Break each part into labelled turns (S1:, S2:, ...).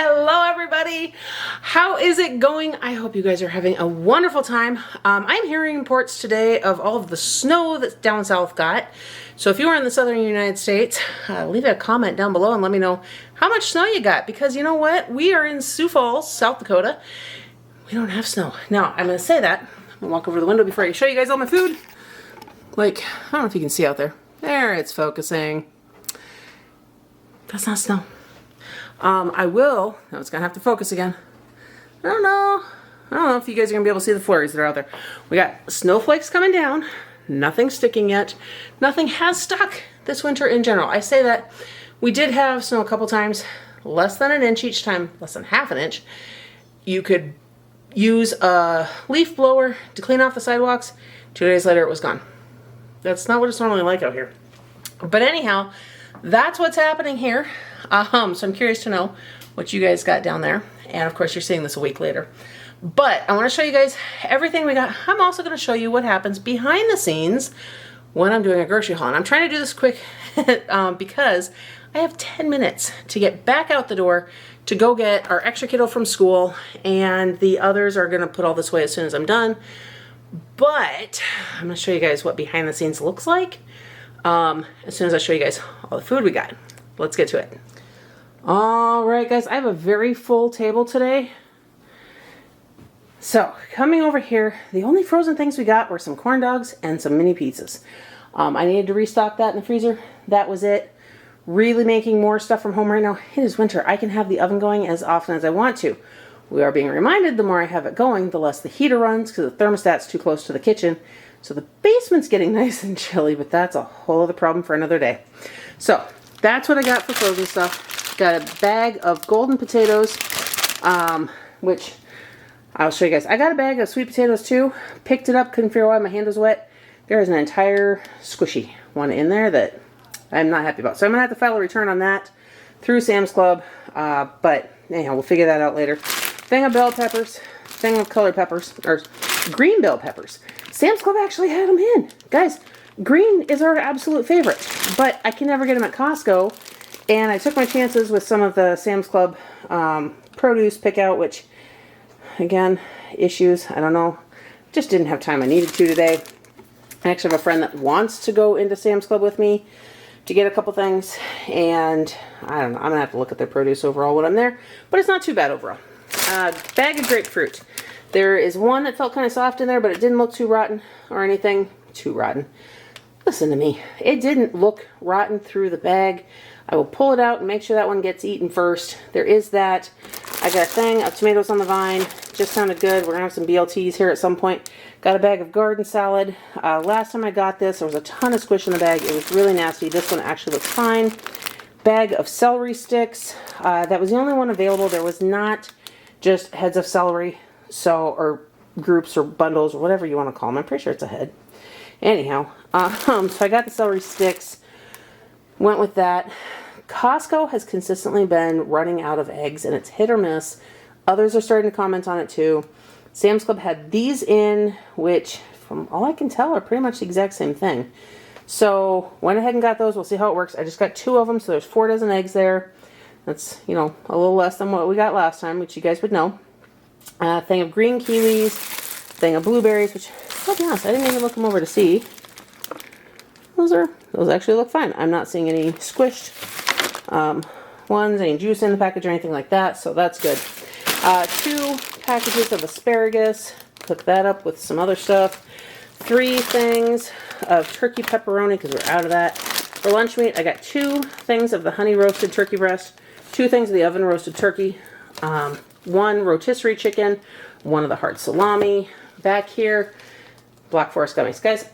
S1: Hello everybody! How is it going? I hope you guys are having a wonderful time. I'm hearing reports today of all of the snow that down south got. So if you are in the southern United States, leave a comment down below and let me know how much snow you got. Because you know what? We are in Sioux Falls, South Dakota. We don't have snow. Now, I'm going to say that. I'm going to walk over the window before I show you guys all my food. Like, I don't know if you can see out there. There, it's focusing. That's not snow. I will, now it's gonna have to focus again. I don't know if you guys are gonna be able to see the flurries that are out there. We got snowflakes coming down, nothing sticking yet. Nothing has stuck this winter in general. I say that we did have snow a couple times, less than an inch each time, less than half an inch. You could use a leaf blower to clean off the sidewalks. 2 days later it was gone. That's not what it's normally like out here. But anyhow, that's what's happening here. So I'm curious to know what you guys got down there. And of course you're seeing this a week later. But I want to show you guys everything we got. I'm also going to show you what happens behind the scenes when I'm doing a grocery haul. And I'm trying to do this quick because I have 10 minutes to get back out the door to go get our extra kiddo from school. And the others are going to put all this away as soon as I'm done. But I'm going to show you guys what behind the scenes looks like as soon as I show you guys all the food we got. Let's get to it. All right, guys, I have a very full table today. So coming over here, the only frozen things we got were some corn dogs and some mini pizzas. I needed to restock that in the freezer. That was it. Really making more stuff from home right now. It is winter. I can have the oven going as often as I want to. We are being reminded the more I have it going, the less the heater runs because the thermostat's too close to the kitchen. So the basement's getting nice and chilly, but that's a whole other problem for another day. So that's what I got for frozen stuff. Got a bag of golden potatoes, which I'll show you guys. I got a bag of sweet potatoes too. Picked it up, couldn't figure out why my hand was wet. There is an entire squishy one in there that I'm not happy about. So I'm going to have to file a return on that through Sam's Club. But anyhow, we'll figure that out later. Thing of bell peppers, thing of colored peppers, or green bell peppers. Sam's Club actually had them in. Guys, green is our absolute favorite, but I can never get them at Costco. And I took my chances with some of the Sam's Club produce pick out, which, again, issues. I don't know. Just didn't have time. I needed to today. I actually have a friend that wants to go into Sam's Club with me to get a couple things. And I don't know. I'm going to have to look at their produce overall when I'm there. But it's not too bad overall. Bag of grapefruit. There is one that felt kind of soft in there, but it didn't look too rotten or anything. Too rotten. Listen to me. It didn't look rotten through the bag. I will pull it out and make sure that one gets eaten first. There is that. I got a thing of tomatoes on the vine. Just sounded good. We're going to have some BLTs here at some point. Got a bag of garden salad. Last time I got this, there was a ton of squish in the bag. It was really nasty. This one actually looks fine. Bag of celery sticks. That was the only one available. There was not just heads of celery. So, or groups or bundles or whatever you want to call them. I'm pretty sure it's a head. Anyhow, so I got the celery sticks. Went with that. Costco has consistently been running out of eggs, and it's hit or miss. Others are starting to comment on it too. Sam's Club had these in, which, from all I can tell, are pretty much the exact same thing. So, went ahead and got those. We'll see how it works. I just got 2 of them, so there's 4 dozen eggs there. That's, you know, a little less than what we got last time, which you guys would know. Thing of green kiwis, thing of blueberries, which, I'll be honest, I didn't even look them over to see. Those actually look fine. I'm not seeing any squished ones, any juice in the package or anything like that, so that's good. 2 packages of asparagus, cook that up with some other stuff. 3 things of turkey pepperoni, because we're out of that. For lunch meat, I got 2 things of the honey roasted turkey breast, 2 things of the oven roasted turkey, 1 rotisserie chicken, 1 of the hard salami. Back here, Black Forest gummies. Guys,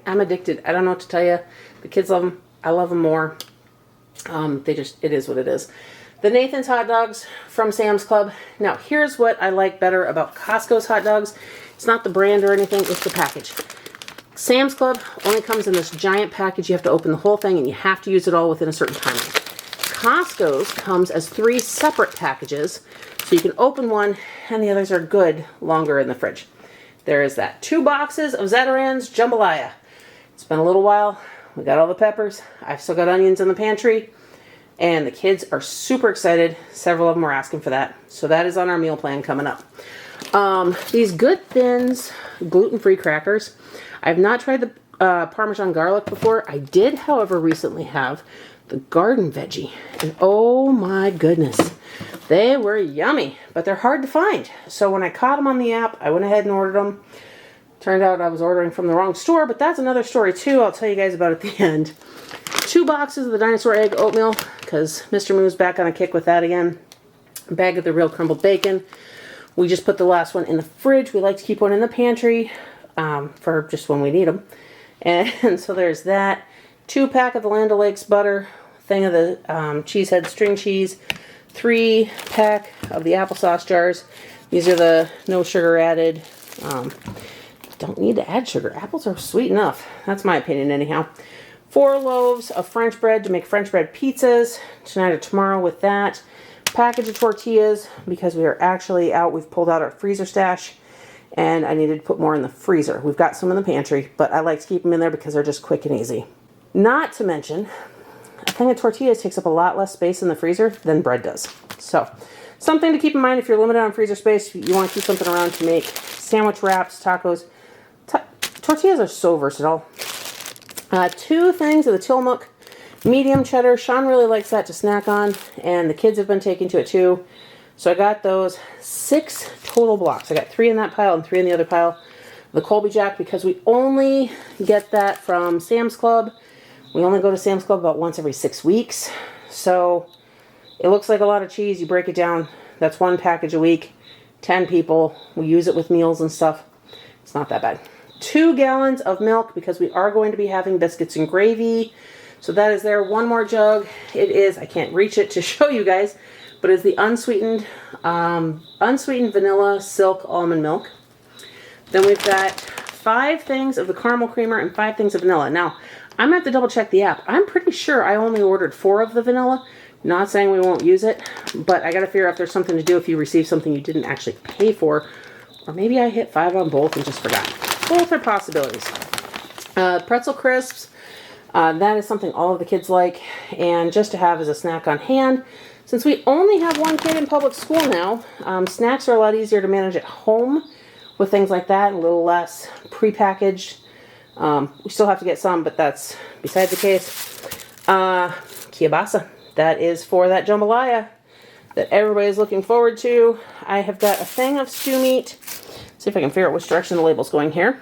S1: I'm addicted. I don't know what to tell you. The kids love them. I love them more. It is what it is. The Nathan's hot dogs from Sam's Club. Now, here's what I like better about Costco's hot dogs. It's not the brand or anything, it's the package. Sam's Club only comes in this giant package. You have to open the whole thing and you have to use it all within a certain time. Costco's comes as 3 separate packages. So you can open one and the others are good longer in the fridge. There is that. 2 boxes of Zatarain's jambalaya. It's been a little while. We got all the peppers. I've still got onions in the pantry. And the kids are super excited. Several of them are asking for that. So that is on our meal plan coming up. These Good Thins gluten-free crackers. I've not tried the Parmesan garlic before. I did, however, recently have the garden veggie. And oh my goodness, they were yummy, but they're hard to find. So when I caught them on the app, I went ahead and ordered them. Turned out I was ordering from the wrong store, but that's another story too. I'll tell you guys about at the end. 2 boxes of the dinosaur egg oatmeal, because Mr. Moo's back on a kick with that again. A bag of the real crumbled bacon. We just put the last one in the fridge. We like to keep one in the pantry for just when we need them. And so there's that. 2-pack of the Land O'Lakes butter. Thing of the Cheesehead string cheese. 3-pack of the applesauce jars. These are the no sugar added. Don't need to add sugar. Apples are sweet enough. That's my opinion anyhow. 4 loaves of French bread to make French bread pizzas tonight or tomorrow with that. Package of tortillas because we are actually out. We've pulled out our freezer stash and I needed to put more in the freezer. We've got some in the pantry, but I like to keep them in there because they're just quick and easy. Not to mention, a thing of tortillas takes up a lot less space in the freezer than bread does. So, something to keep in mind if you're limited on freezer space. You want to keep something around to make sandwich wraps, tacos. Tortillas are so versatile. 2 things of the Tillamook medium cheddar. Shawn really likes that to snack on, and the kids have been taking to it too. So I got those 6 total blocks. I got 3 in that pile and 3 in the other pile. The Colby Jack, because we only get that from Sam's Club. We only go to Sam's Club about once every 6 weeks. So it looks like a lot of cheese. You break it down. That's 1 package a week. 10 people. We use it with meals and stuff. It's not that bad. 2 gallons of milk because we are going to be having biscuits and gravy. So that is there. 1 more jug. It is, I can't reach it to show you guys, but it's the unsweetened vanilla silk almond milk. Then we've got 5 things of the caramel creamer and 5 things of vanilla. Now, I'm going to have to double check the app. I'm pretty sure I only ordered 4 of the vanilla. Not saying we won't use it, but I got to figure out if there's something to do if you receive something you didn't actually pay for. Or maybe I hit 5 on both and just forgot. Both are possibilities. Pretzel crisps. That is something all of the kids like. And just to have as a snack on hand. Since we only have 1 kid in public school now, snacks are a lot easier to manage at home with things like that. A little less prepackaged. We still have to get some, but that's beside the case. Kielbasa. That is for that jambalaya that everybody's looking forward to. I have got a thing of stew meat. See if I can figure out which direction the label's going here.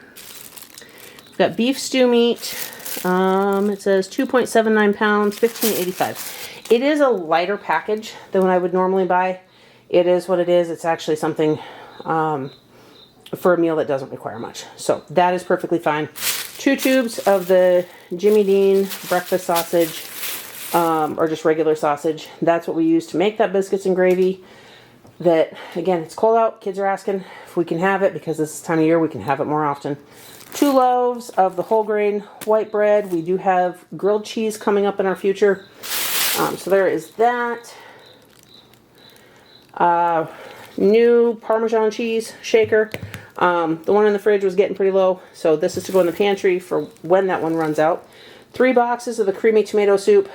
S1: I've got beef stew meat. It says 2.79 pounds, $15.85. It is a lighter package than what I would normally buy. It is what it is. It's actually something for a meal that doesn't require much. So that is perfectly fine. 2 tubes of the Jimmy Dean breakfast sausage, or just regular sausage. That's what we use to make that biscuits and gravy. That, again, it's cold out. Kids are asking if we can have it because this time of year we can have it more often. 2 loaves of the whole grain white bread. We do have grilled cheese coming up in our future. So there is that. New Parmesan cheese shaker. The one in the fridge was getting pretty low, so this is to go in the pantry for when that one runs out. 3 boxes of the creamy tomato soup.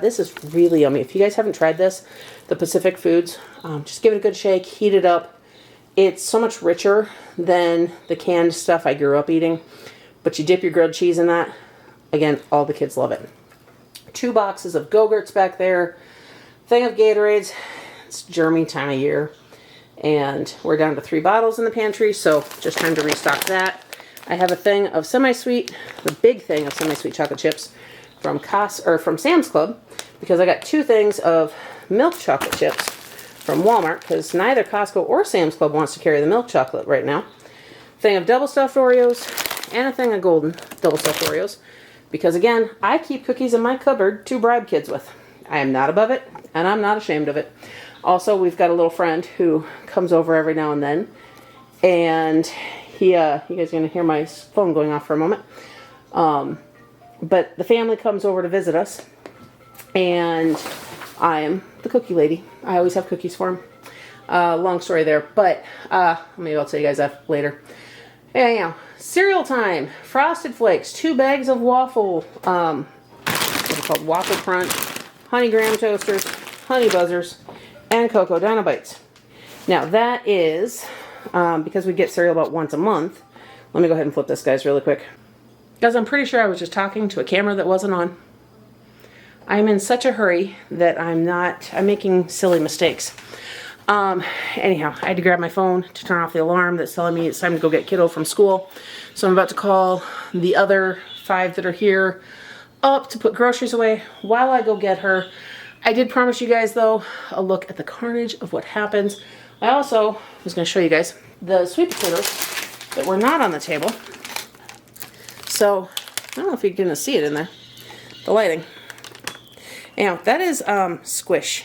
S1: This is really yummy. If you guys haven't tried this, the Pacific Foods, just give it a good shake, heat it up. It's so much richer than the canned stuff I grew up eating, but you dip your grilled cheese in that. Again, all the kids love it. 2 boxes of Go-Gurts back there. Thing of Gatorades. It's germy time of year. And we're down to 3 bottles in the pantry, so just time to restock that. I have a thing of semi-sweet, the big thing of semi-sweet chocolate chips from Sam's Club, because I got 2 things of milk chocolate chips from Walmart, because neither Costco or Sam's Club wants to carry the milk chocolate right now. Thing of double stuffed Oreos, and a thing of golden double stuffed Oreos, because again, I keep cookies in my cupboard to bribe kids with. I am not above it, and I'm not ashamed of it. Also, we've got a little friend who comes over every now and then, and you guys are going to hear my phone going off for a moment. But the family comes over to visit us, and I am the cookie lady. I always have cookies for them. Long story there, but maybe I'll tell you guys that later. Anyhow, cereal time. Frosted Flakes, 2 bags of waffle, what are they called? Waffle Crunch. honey graham toasters, honey buzzers, and cocoa Dynabites. Now that is, because we get cereal about once a month. Let me go ahead and flip this, guys, really quick. Guys, I'm pretty sure I was just talking to a camera that wasn't on. I'm in such a hurry that I'm making silly mistakes. Anyhow, I had to grab my phone to turn off the alarm that's telling me it's time to go get kiddo from school. So I'm about to call the other 5 that are here up to put groceries away while I go get her. I did promise you guys, though, a look at the carnage of what happens. I also was going to show you guys the sweet potatoes that were not on the table. So, I don't know if you're going to see it in there. The lighting. Anyhow, that is squish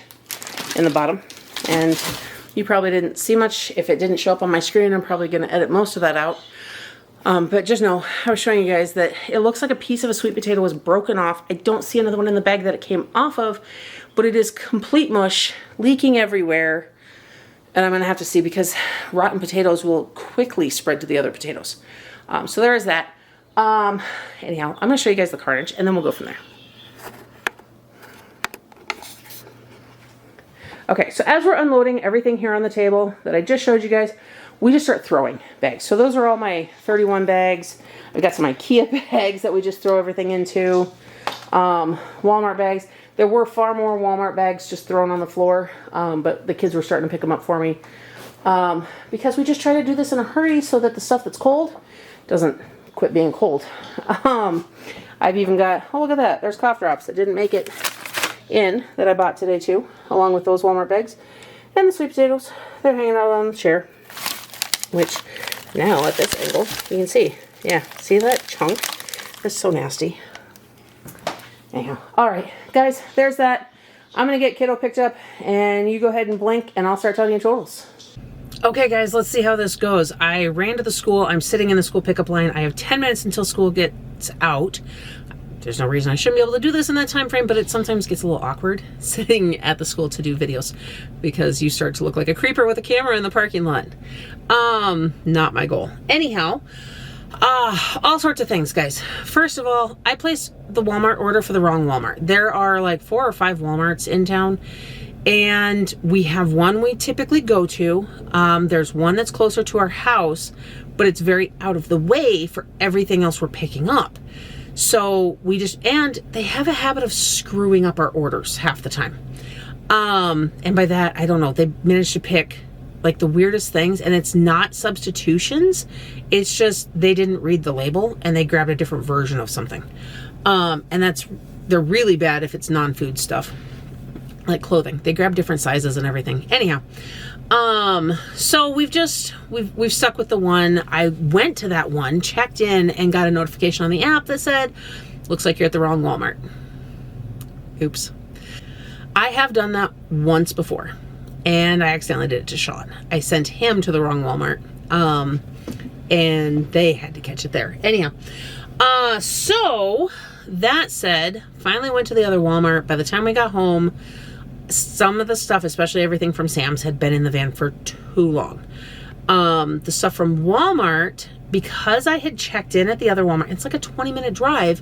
S1: in the bottom. And you probably didn't see much. If it didn't show up on my screen, I'm probably going to edit most of that out. But just know, I was showing you guys that it looks like a piece of a sweet potato was broken off. I don't see another one in the bag that it came off of, but it is complete mush, leaking everywhere. And I'm going to have to see, because rotten potatoes will quickly spread to the other potatoes. So there is that. Anyhow, I'm going to show you guys the carnage, and then we'll go from there. Okay, so as we're unloading everything here on the table that I just showed you guys, we just start throwing bags. So those are all my 31 bags. I've got some IKEA bags that we just throw everything into. Walmart bags. There were far more Walmart bags just thrown on the floor, but the kids were starting to pick them up for me. Because we just try to do this in a hurry so that the stuff that's cold doesn't quit being cold. I've even got, oh, look at that. There's cough drops that didn't make it in that I bought today too, along with those Walmart bags. And the sweet potatoes, they're hanging out on the chair, which now at this angle you can see. Yeah, see that chunk? That's so nasty. Anyhow, all right, guys, there's that. I'm gonna get kiddo picked up, and you go ahead and blink, and I'll start telling you totals. Okay, guys, let's see how this goes. I ran to the school. I'm sitting in the school pickup line. I have 10 minutes until school gets out. There's no reason I shouldn't be able to do this in that time frame, but it sometimes gets a little awkward sitting at the school to do videos because you start to look like a creeper with a camera in the parking lot. Not my goal. Anyhow, all sorts of things, guys. First of all, I placed the Walmart order for the wrong Walmart. There are like 4 or 5 Walmarts in town, and we have one we typically go to. There's one that's closer to our house, but it's very out of the way for everything else we're picking up. So we just, and they have a habit of screwing up our orders half the time. And by that, I don't know, they managed to pick like the weirdest things, and it's not substitutions. It's just, they didn't read the label and they grabbed a different version of something. And they're really bad if it's non-food stuff, like clothing. They grab different sizes and everything. Anyhow, so we've stuck with the one. I went to that one, checked in, and got a notification on the app that said, looks like you're at the wrong Walmart. Oops. I have done that once before, and I accidentally did it to Shawn. I sent him to the wrong Walmart, and they had to catch it there. Anyhow, so that said, finally went to the other Walmart. By the time we got home, some of the stuff, especially everything from Sam's, had been in the van for too long. The stuff from Walmart, because I had checked in at the other Walmart, it's like a 20-minute drive,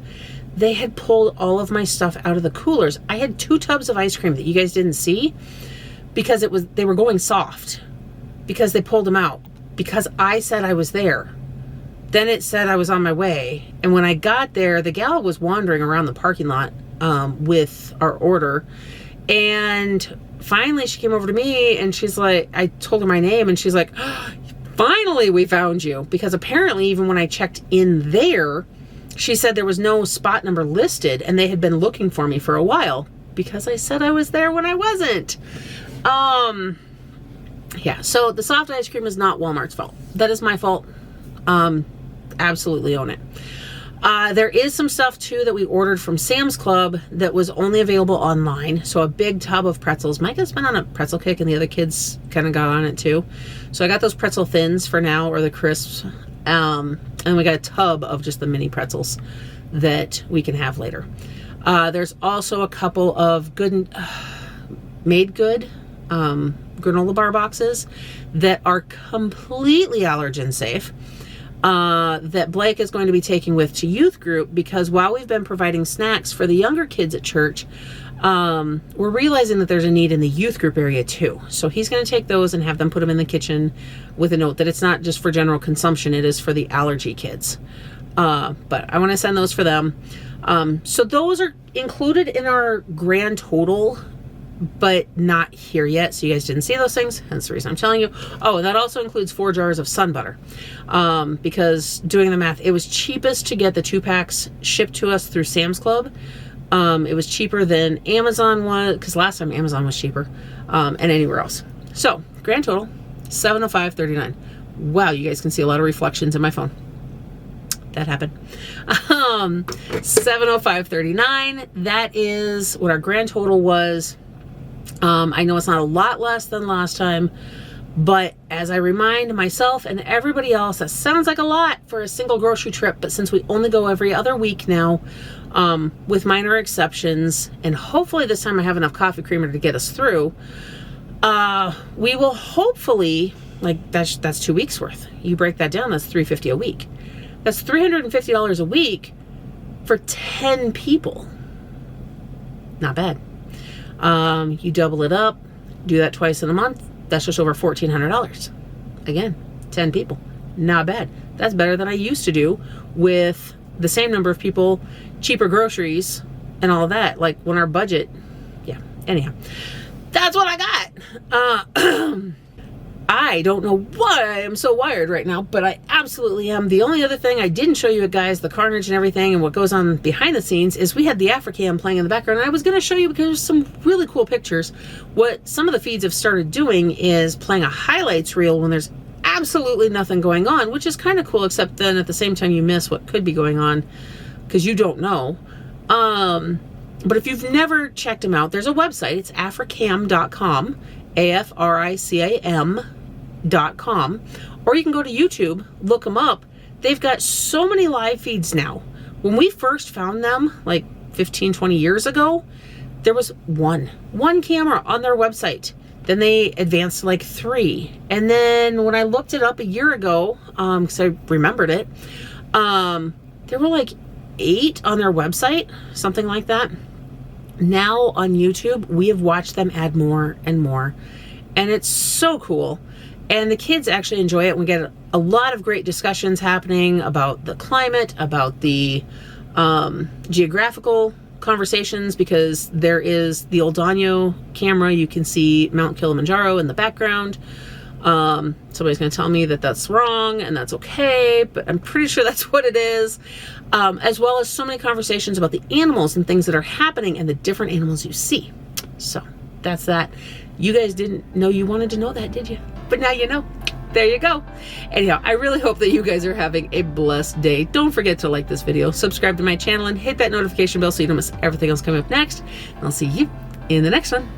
S1: they had pulled all of my stuff out of the coolers. I had 2 tubs of ice cream that you guys didn't see because they were going soft, because they pulled them out, because I said I was there. Then it said I was on my way, and when I got there, the gal was wandering around the parking lot with our order. And finally she came over to me and she's like, I told her my name, and she's like, oh, finally we found you. Because apparently even when I checked in there, she said there was no spot number listed, and they had been looking for me for a while because I said I was there when I wasn't. Yeah, so the soft ice cream is not Walmart's fault. That is my fault. Absolutely own it. There is some stuff too that we ordered from Sam's Club that was only available online. So a big tub of pretzels. Micah's been on a pretzel kick, and the other kids kind of got on it too. So I got those pretzel thins for now, or the crisps. And we got a tub of just the mini pretzels that we can have later. There's also a couple of made good granola bar boxes that are completely allergen safe. That Blake is going to be taking with to youth group, because while we've been providing snacks for the younger kids at church, we're realizing that there's a need in the youth group area too. So he's going to take those and have them put them in the kitchen with a note that it's not just for general consumption, it is for the allergy kids. But I want to send those for them. So those are included in our grand total, but not here yet. So you guys didn't see those things. Hence the reason I'm telling you. Oh, and that also includes 4 jars of sun butter. Because doing the math, it was cheapest to get the 2-packs shipped to us through Sam's Club. It was cheaper than Amazon was, because last time Amazon was cheaper, and anywhere else. So grand total, $705.39. Wow, you guys can see a lot of reflections in my phone. That happened. $705.39. That is what our grand total was. I know it's not a lot less than last time, but as I remind myself and everybody else, that sounds like a lot for a single grocery trip, but since we only go every other week now, with minor exceptions, and hopefully this time I have enough coffee creamer to get us through, we will hopefully, like that's 2 weeks worth. You break that down, that's $350 a week. That's $350 a week for 10 people. Not bad. You double it up, do that twice in a month, that's just over $1,400. Again, 10 people. Not bad. That's better than I used to do with the same number of people, cheaper groceries, and all of that. Like when our budget, yeah. Anyhow, that's what I got. I don't know why I am so wired right now, but I absolutely am. The only other thing I didn't show you guys, the carnage and everything and what goes on behind the scenes, is we had the Africam playing in the background. And I was going to show you because there's some really cool pictures. What some of the feeds have started doing is playing a highlights reel when there's absolutely nothing going on, which is kind of cool, except then at the same time you miss what could be going on because you don't know. But if you've never checked them out, there's a website. It's africam.com, AFRICAM.com, or you can go to YouTube, look them up. They've got so many live feeds now. When we first found them, like 15, 20 years ago, there was one camera on their website. Then they advanced to like 3. And then when I looked it up a year ago, because I remembered it, there were like 8 on their website, something like that. Now on YouTube, we have watched them add more and more. And it's so cool. And the kids actually enjoy it. We get a lot of great discussions happening about the climate, about the geographical conversations, because there is the old Danyo camera. You can see Mount Kilimanjaro in the background. Somebody's going to tell me that that's wrong, and that's okay, but I'm pretty sure that's what it is. As well as so many conversations about the animals and things that are happening and the different animals you see. So that's that. You guys didn't know you wanted to know that, did you? But now you know. There you go. Anyhow, I really hope that you guys are having a blessed day. Don't forget to like this video, subscribe to my channel, and hit that notification bell so you don't miss everything else coming up next. And I'll see you in the next one.